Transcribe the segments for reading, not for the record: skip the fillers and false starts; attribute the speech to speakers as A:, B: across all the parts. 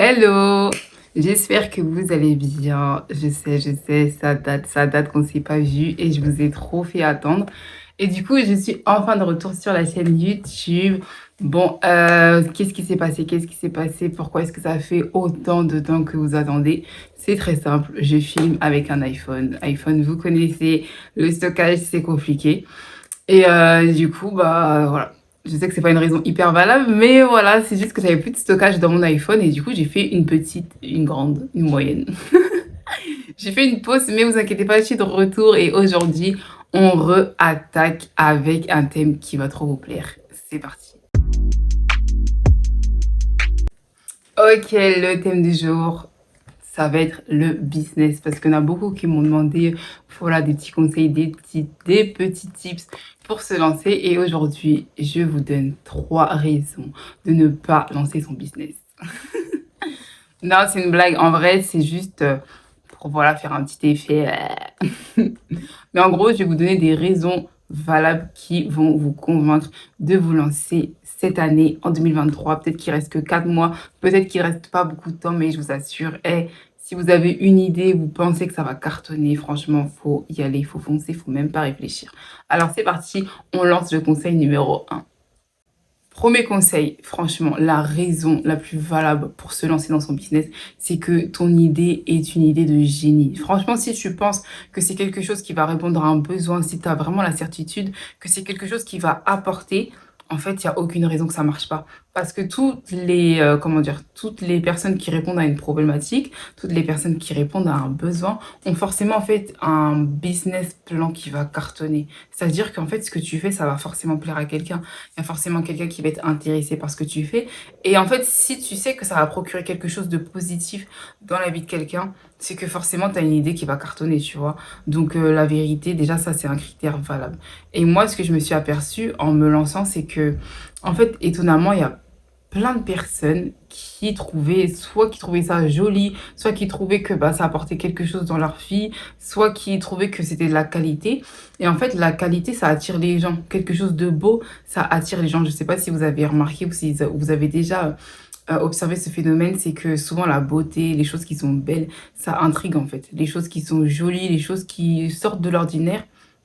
A: Hello! J'espère que vous allez bien. Je sais, ça date qu'on ne s'est pas vu et je vous ai trop fait attendre. Et du coup, je suis enfin de retour sur la chaîne YouTube. Bon, qu'est-ce qui s'est passé? Qu'est-ce qui s'est passé? Pourquoi est-ce que ça fait autant de temps que vous attendez? C'est très simple, je filme avec un iPhone. iPhone, vous connaissez, le stockage, c'est compliqué. Et du coup, bah voilà. Je sais que c'est pas une raison hyper valable, mais voilà, c'est juste que j'avais plus de stockage dans mon iPhone et du coup, j'ai fait une petite, une grande, une moyenne. J'ai fait une pause, mais vous inquiétez pas, je suis de retour et aujourd'hui, on re-attaque avec un thème qui va trop vous plaire. C'est parti. Ok, le thème du jour, ça va être le business parce qu'il y en a beaucoup qui m'ont demandé voilà, des petits conseils, des petits tips pour se lancer. Et aujourd'hui, je vous donne 3 raisons de ne pas lancer son business. Non, c'est une blague. En vrai, c'est juste pour voilà, faire un petit effet. Mais en gros, je vais vous donner des raisons valables qui vont vous convaincre de vous lancer cette année en 2023. Peut-être qu'il reste que 4 mois, peut-être qu'il reste pas beaucoup de temps, mais je vous assure, si vous avez une idée, vous pensez que ça va cartonner, franchement, faut y aller, faut foncer, faut même pas réfléchir. Alors c'est parti, on lance le conseil numéro 1. Premier conseil, franchement, la raison la plus valable pour se lancer dans son business, c'est que ton idée est une idée de génie. Franchement, si tu penses que c'est quelque chose qui va répondre à un besoin, si tu as vraiment la certitude que c'est quelque chose qui va apporter, en fait, il n'y a aucune raison que ça marche pas. Parce que comment dire, toutes les personnes qui répondent à une problématique, toutes les personnes qui répondent à un besoin, ont forcément en fait un business plan qui va cartonner. C'est-à-dire qu'en fait, ce que tu fais, ça va forcément plaire à quelqu'un. Il y a forcément quelqu'un qui va être intéressé par ce que tu fais. Et en fait, si tu sais que ça va procurer quelque chose de positif dans la vie de quelqu'un, c'est que forcément, tu as une idée qui va cartonner, tu vois. Donc, la vérité, déjà, ça, c'est un critère valable. Et moi, ce que je me suis aperçue en me lançant, c'est que, en fait, étonnamment, il y a plein de personnes qui trouvaient ça joli, soit qui trouvaient que bah, ça apportait quelque chose dans leur vie, soit qui trouvaient que c'était de la qualité. Et en fait, la qualité, ça attire les gens. Quelque chose de beau, ça attire les gens. Je ne sais pas si vous avez remarqué ou si vous avez déjà observé ce phénomène, c'est que souvent la beauté, les choses qui sont belles, ça intrigue en fait. Les choses qui sont jolies, les choses qui sortent de l'ordinaire,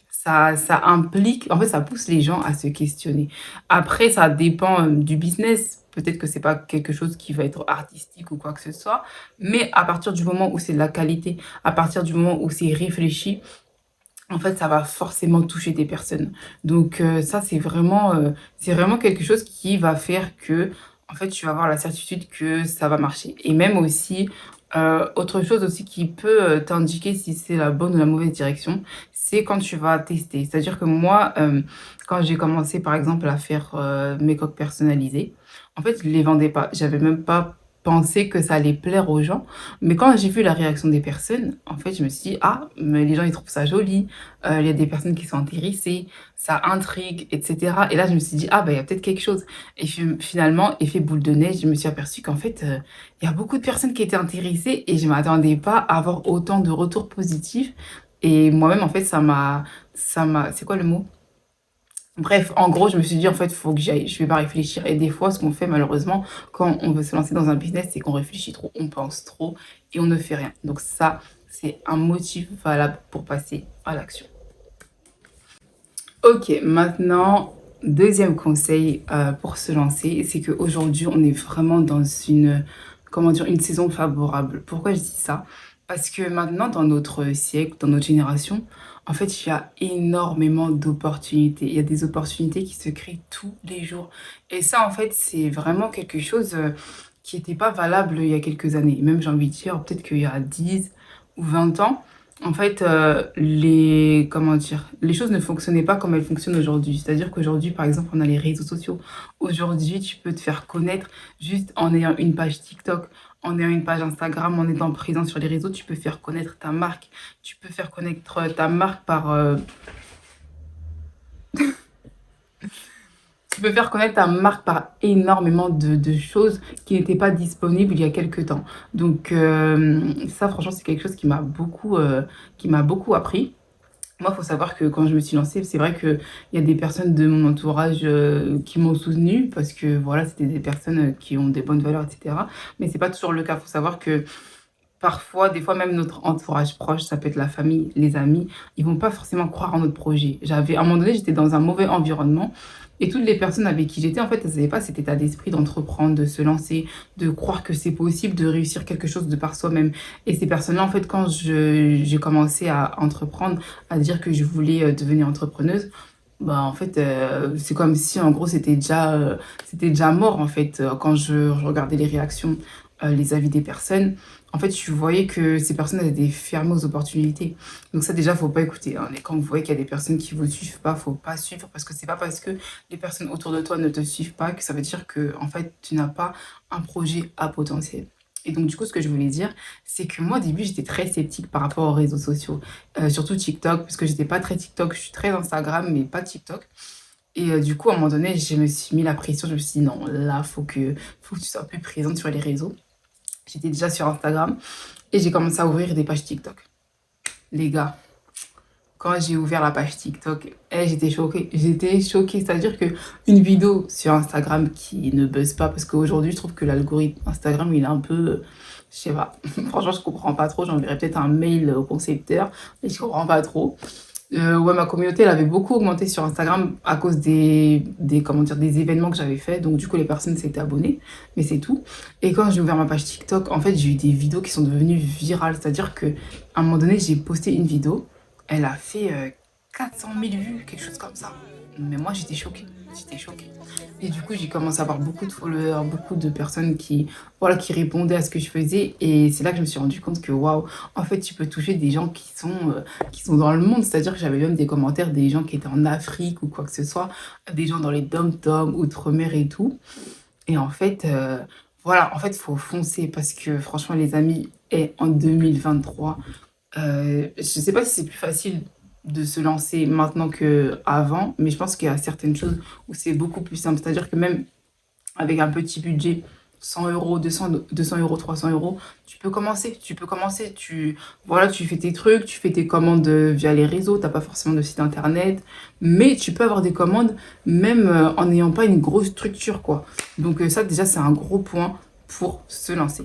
A: ça implique, en fait, ça pousse les gens à se questionner. Après, ça dépend du business. Peut-être que c'est pas quelque chose qui va être artistique ou quoi que ce soit, mais à partir du moment où c'est de la qualité, à partir du moment où c'est réfléchi, en fait, ça va forcément toucher des personnes. Donc ça, c'est vraiment quelque chose qui va faire que, en fait, tu vas avoir la certitude que ça va marcher. Et même aussi, autre chose aussi qui peut t'indiquer si c'est la bonne ou la mauvaise direction, c'est quand tu vas tester. C'est-à-dire que moi, quand j'ai commencé, par exemple, à faire mes coques personnalisées, en fait, je les vendais pas. J'avais même pas pensé que ça allait plaire aux gens. Mais quand j'ai vu la réaction des personnes, en fait, je me suis dit, ah, mais les gens, ils trouvent ça joli, il y a des personnes qui sont intéressées, ça intrigue, etc. Et là, je me suis dit, ah, bah, il y a peut-être quelque chose. Et finalement, effet boule de neige, je me suis aperçue qu'en fait, il y a beaucoup de personnes qui étaient intéressées et je ne m'attendais pas à avoir autant de retours positifs. Et moi-même, en fait, c'est quoi le mot? Bref, en gros, je me suis dit, en fait, il faut que j'y aille. Je vais pas réfléchir. Et des fois, ce qu'on fait, malheureusement, quand on veut se lancer dans un business, c'est qu'on réfléchit trop, on pense trop et on ne fait rien. Donc ça, c'est un motif valable pour passer à l'action. Ok, maintenant, deuxième conseil pour se lancer, c'est qu'aujourd'hui, on est vraiment dans comment dire, une saison favorable. Pourquoi je dis ça? Parce que maintenant, dans notre siècle, dans notre génération, en fait, il y a énormément d'opportunités. Il y a des opportunités qui se créent tous les jours. Et ça, en fait, c'est vraiment quelque chose qui n'était pas valable il y a quelques années. Même, j'ai envie de dire, peut-être qu'il y a 10 ou 20 ans, en fait, comment dire, les choses ne fonctionnaient pas comme elles fonctionnent aujourd'hui. C'est-à-dire qu'aujourd'hui, par exemple, on a les réseaux sociaux. Aujourd'hui, tu peux te faire connaître juste en ayant une page TikTok, en ayant une page Instagram, en étant présent sur les réseaux, tu peux faire connaître ta marque. Tu peux faire connaître ta marque tu peux faire connaître ta marque par énormément de choses qui n'étaient pas disponibles il y a quelques temps. Donc ça, franchement, c'est quelque chose qui m'a beaucoup appris. Moi, il faut savoir que quand je me suis lancée, c'est vrai qu'il y a des personnes de mon entourage, qui m'ont soutenue parce que voilà, c'était des personnes, qui ont des bonnes valeurs et cetera. Mais c'est pas toujours le cas. Il faut savoir que parfois, des fois même notre entourage proche, ça peut être la famille, les amis, ils vont pas forcément croire en notre projet. À un moment donné, j'étais dans un mauvais environnement et toutes les personnes avec qui j'étais, en fait, elles n'avaient pas cet état d'esprit d'entreprendre, de se lancer, de croire que c'est possible de réussir quelque chose de par soi-même. Et ces personnes-là, en fait, quand j'ai commencé à entreprendre, à dire que je voulais devenir entrepreneuse, bah, en fait, c'est comme si, en gros, c'était déjà mort, en fait, quand je regardais les réactions, les avis des personnes. En fait, je voyais que ces personnes elles étaient fermées aux opportunités. Donc ça, déjà, faut pas écouter, hein. Et quand vous voyez qu'il y a des personnes qui vous suivent pas, faut pas suivre parce que c'est pas parce que les personnes autour de toi ne te suivent pas que ça veut dire que, en fait, tu n'as pas un projet à potentiel. Et donc, du coup, ce que je voulais dire, c'est que moi, au début, j'étais très sceptique par rapport aux réseaux sociaux, surtout TikTok, parce que j'étais pas très TikTok, je suis très Instagram, mais pas TikTok. Et du coup, à un moment donné, je me suis mis la pression, je me suis dit, non, là, faut que tu sois plus présente sur les réseaux. J'étais déjà sur Instagram et j'ai commencé à ouvrir des pages TikTok. Les gars, quand j'ai ouvert la page TikTok, j'étais choquée. J'étais choquée. C'est-à-dire que une vidéo sur Instagram qui ne buzz pas, parce qu'aujourd'hui, je trouve que l'algorithme Instagram, il est un peu, je sais pas. Franchement, je comprends pas trop. J'enverrai peut-être un mail au concepteur, mais je comprends pas trop. Ouais, ma communauté, elle avait beaucoup augmenté sur Instagram à cause comment dire, des événements que j'avais fait. Donc, du coup, les personnes s'étaient abonnées, mais c'est tout. Et quand j'ai ouvert ma page TikTok, en fait, j'ai eu des vidéos qui sont devenues virales. C'est-à-dire que à un moment donné, j'ai posté une vidéo, elle a fait 400 000 vues, quelque chose comme ça. Mais moi, j'étais choquée. J'étais choquée. Et du coup, j'ai commencé à avoir beaucoup de followers, beaucoup de personnes voilà, qui répondaient à ce que je faisais. Et c'est là que je me suis rendu compte que, waouh, en fait, tu peux toucher des gens qui sont dans le monde. C'est-à-dire que j'avais même des commentaires des gens qui étaient en Afrique ou quoi que ce soit, des gens dans les dom-toms, outre-mer et tout. Et en fait, voilà, en fait, il faut foncer parce que franchement, les amis, et en 2023, je sais pas si c'est plus facile de se lancer maintenant qu'avant, mais je pense qu'il y a certaines choses où c'est beaucoup plus simple. C'est-à-dire que même avec un petit budget, 100 euros, 200 euros, 300 euros, tu peux commencer. Tu peux commencer. Voilà, tu fais tes trucs, tu fais tes commandes via les réseaux, t'as pas forcément de site internet, mais tu peux avoir des commandes même en n'ayant pas une grosse structure, quoi. Donc ça, déjà, c'est un gros point pour se lancer.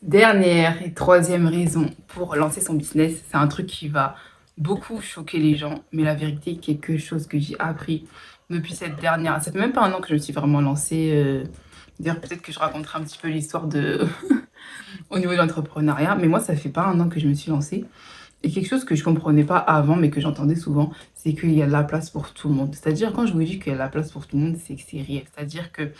A: Dernière et troisième raison pour lancer son business, c'est un truc qui va beaucoup choquer les gens, mais la vérité, quelque chose que j'ai appris depuis cette dernière. Ça fait même pas un an que je me suis vraiment lancée. D'ailleurs, peut-être que je raconterai un petit peu l'histoire au niveau de l'entrepreneuriat, mais moi, ça fait pas un an que je me suis lancée. Et quelque chose que je comprenais pas avant, mais que j'entendais souvent, c'est qu'il y a de la place pour tout le monde. C'est-à-dire, quand je vous dis qu'il y a de la place pour tout le monde, c'est que c'est réel. C'est-à-dire que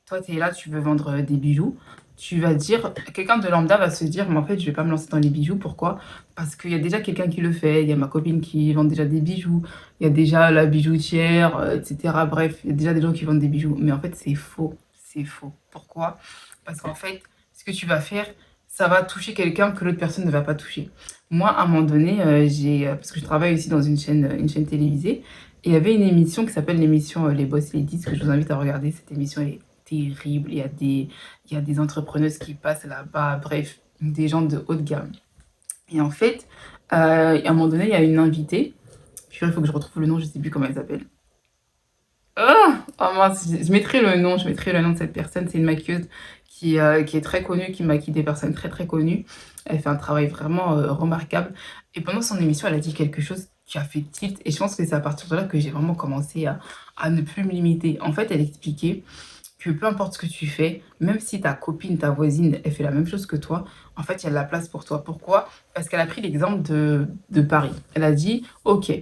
A: toi, tu es là, tu veux vendre des bijoux. Tu vas dire, quelqu'un de lambda va se dire, mais en fait, je vais pas me lancer dans les bijoux. Pourquoi? Parce qu'il y a déjà quelqu'un qui le fait. Il y a ma copine qui vend déjà des bijoux. Il y a déjà la bijoutière, etc. Bref, il y a déjà des gens qui vendent des bijoux. Mais en fait, c'est faux. C'est faux. Pourquoi? Parce qu'en fait, ce que tu vas faire, ça va toucher quelqu'un que l'autre personne ne va pas toucher. Moi, à un moment donné, parce que je travaille aussi dans une chaîne télévisée, et il y avait une émission qui s'appelle l'émission Les Boss Ladies, que je vous invite à regarder. Cette émission, elle est terrible. Il y a des entrepreneuses qui passent là-bas, bref, des gens de haut de gamme. Et en fait, à un moment donné, il y a une invitée. Puis il faut que je retrouve le nom, je ne sais plus comment elle s'appelle. Oh mince, je mettrai le nom de cette personne. C'est une maquilleuse qui est très connue, qui maquille des personnes très très connues. Elle fait un travail vraiment remarquable. Et pendant son émission, elle a dit quelque chose qui a fait tilt. Et je pense que c'est à partir de là que j'ai vraiment commencé à ne plus me limiter. En fait, elle expliquait que peu importe ce que tu fais, même si ta copine, ta voisine, elle fait la même chose que toi, en fait, il y a de la place pour toi. Pourquoi? Parce qu'elle a pris l'exemple de Paris. Elle a dit, ok,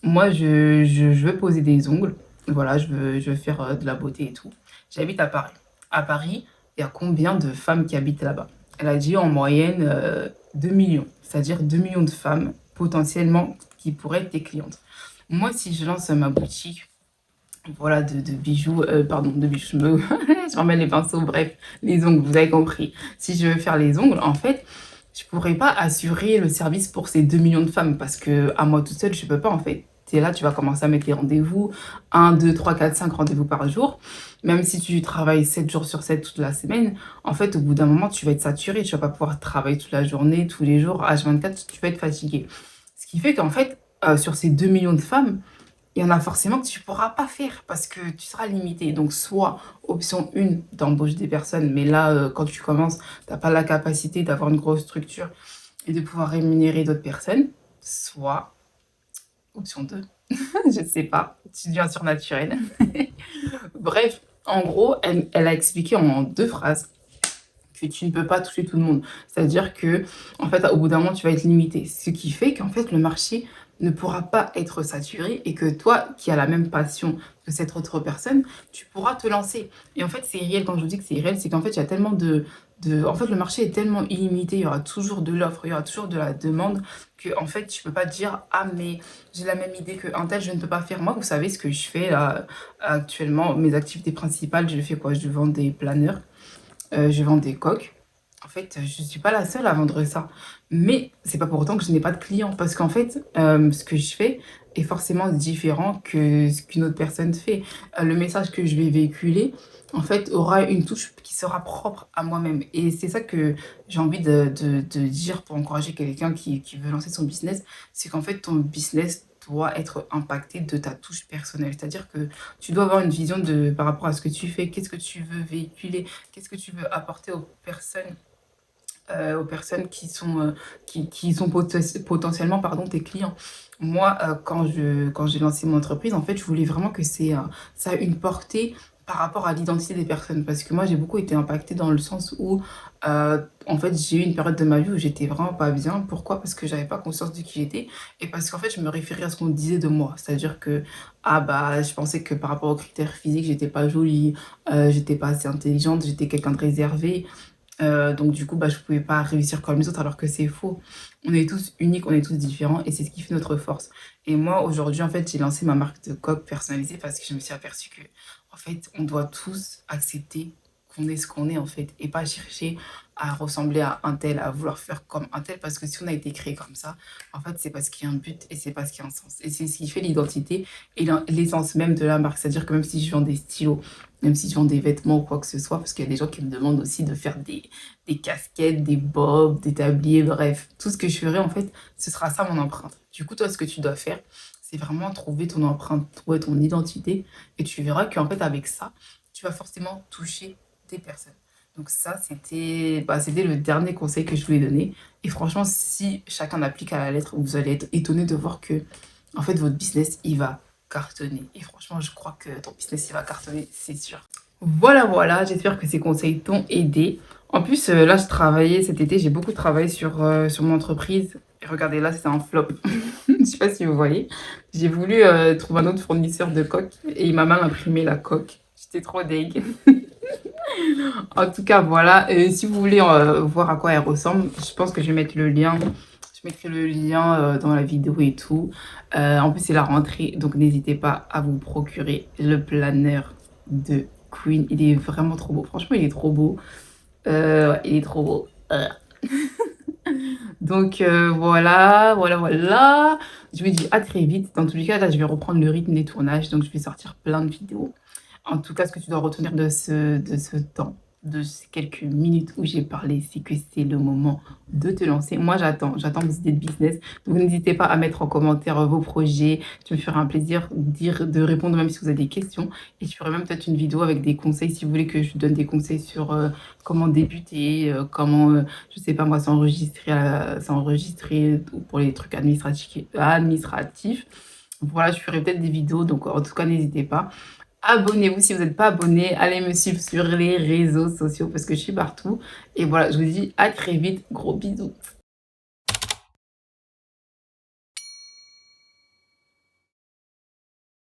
A: moi, je veux poser des ongles. Voilà, je veux faire de la beauté et tout. J'habite à Paris. À Paris, il y a combien de femmes qui habitent là-bas? Elle a dit en moyenne 2 millions. C'est-à-dire 2 millions de femmes potentiellement qui pourraient être tes clientes. Moi, si je lance ma boutique, voilà, de bijoux, pardon, de bijoux, je remets les pinceaux, bref, les ongles, vous avez compris. Si je veux faire les ongles, en fait, je pourrais pas assurer le service pour ces 2 millions de femmes parce que à moi toute seule, je peux pas, en fait. Tu es là, tu vas commencer à mettre les rendez-vous, 5 rendez-vous par jour. Même si tu travailles 7 jours sur 7 toute la semaine, en fait, au bout d'un moment, tu vas être saturé, tu vas pas pouvoir travailler toute la journée, tous les jours, H24, tu vas être fatigué. Ce Ce qui fait qu'en fait, sur ces 2 millions de femmes, il y en a forcément que tu pourras pas faire parce que tu seras limité. Donc soit option 1, tu des personnes, mais là, quand tu commences, tu pas la capacité d'avoir une grosse structure et de pouvoir rémunérer d'autres personnes. Soit option 2, je sais pas, tu deviens surnaturel. Bref, en gros, elle a expliqué en 2 phrases que tu ne peux pas toucher tout le monde. C'est-à-dire que, en fait, au bout d'un moment, tu vas être limité. Ce qui fait qu'en fait, le marché ne pourra pas être saturé et que toi, qui as la même passion que cette autre personne, tu pourras te lancer. Et en fait, c'est réel. Quand je vous dis que c'est réel, c'est qu'en fait, il y a tellement en fait, le marché est tellement illimité, il y aura toujours de l'offre, il y aura toujours de la demande, que en fait, tu peux pas dire, ah, mais j'ai la même idée qu'un tel, je ne peux pas faire. Moi, vous savez ce que je fais là, actuellement, mes activités principales, je fais quoi? Je vends des planeurs, je vends des coques. En fait, je suis pas la seule à vendre ça. Mais c'est pas pour autant que je n'ai pas de clients. Parce qu'en fait, ce que je fais est forcément différent que ce qu'une autre personne fait. Le message que je vais véhiculer, en fait, aura une touche qui sera propre à moi-même. Et c'est ça que j'ai envie de dire pour encourager quelqu'un qui veut lancer son business. C'est qu'en fait, ton business doit être impacté de ta touche personnelle. C'est-à-dire que tu dois avoir une vision par rapport à ce que tu fais, qu'est-ce que tu veux véhiculer, qu'est-ce que tu veux apporter aux personnes qui sont potentiellement pardon, tes clients. Moi, quand j'ai lancé mon entreprise, en fait, je voulais vraiment que ça ait une portée par rapport à l'identité des personnes. Parce que moi, j'ai beaucoup été impactée dans le sens où, en fait, j'ai eu une période de ma vie où j'étais vraiment pas bien. Pourquoi? Parce que j'avais pas conscience de qui j'étais et parce qu'en fait, je me référais à ce qu'on disait de moi. C'est-à-dire que, ah bah, je pensais que par rapport aux critères physiques, j'étais pas jolie, j'étais pas assez intelligente, j'étais quelqu'un de réservé. Donc du coup, bah, je pouvais pas réussir comme les autres alors que c'est faux. On est tous uniques, on est tous différents et c'est ce qui fait notre force. Et moi, aujourd'hui, en fait, j'ai lancé ma marque de coque personnalisée parce que je me suis aperçue que, en fait, on doit tous accepter qu'on est ce qu'on est, en fait, et pas chercher à ressembler à un tel, à vouloir faire comme un tel, parce que si on a été créé comme ça, en fait, c'est parce qu'il y a un but et c'est parce qu'il y a un sens. Et c'est ce qui fait l'identité et l'essence même de la marque. C'est-à-dire que même si je vends des stylos, même si je vends des vêtements ou quoi que ce soit, parce qu'il y a des gens qui me demandent aussi de faire des casquettes, des bobs, des tabliers, bref. Tout ce que je ferai, en fait, ce sera ça mon empreinte. Du coup, toi, ce que tu dois faire, c'est vraiment trouver ton empreinte, trouver ton identité. Et tu verras qu'en fait, avec ça, tu vas forcément toucher des personnes. Donc ça, c'était le dernier conseil que je voulais donner. Et franchement, si chacun applique à la lettre, vous allez être étonné de voir que, en fait, votre business, il va cartonner. Et franchement, je crois que ton business, il va cartonner, c'est sûr. Voilà, voilà, j'espère que ces conseils t'ont aidé. En plus, là, je travaillais cet été, j'ai beaucoup travaillé sur mon entreprise. Et regardez, là, c'est un flop. Je sais pas si vous voyez. J'ai voulu trouver un autre fournisseur de coques et il m'a mal imprimé la coque. J'étais trop deg. En tout cas, voilà. Si vous voulez voir à quoi elle ressemble, je pense que je vais mettre le lien. Je mettrai le lien dans la vidéo et tout. En plus, c'est la rentrée, donc n'hésitez pas à vous procurer le planeur de Queen. Il est vraiment trop beau. Franchement, il est trop beau. Ouais, il est trop beau. Donc voilà, voilà, voilà. Je vous dis à très vite. Dans tous les cas, là, je vais reprendre le rythme des tournages. Donc, je vais sortir plein de vidéos. En tout cas, ce que tu dois retenir de ce temps, de ces quelques minutes où j'ai parlé, c'est que c'est le moment de te lancer. Moi, j'attends vos idées de business. Donc, n'hésitez pas à mettre en commentaire vos projets. Tu me feras un plaisir de répondre même si vous avez des questions. Et je ferai même peut-être une vidéo avec des conseils si vous voulez que je vous donne des conseils sur comment débuter, comment, je sais pas moi, s'enregistrer pour les trucs administratifs. Voilà, je ferai peut-être des vidéos. Donc, en tout cas, n'hésitez pas. Abonnez-vous si vous n'êtes pas abonné. Allez me suivre sur les réseaux sociaux parce que je suis partout. Et voilà, je vous dis à très vite. Gros bisous.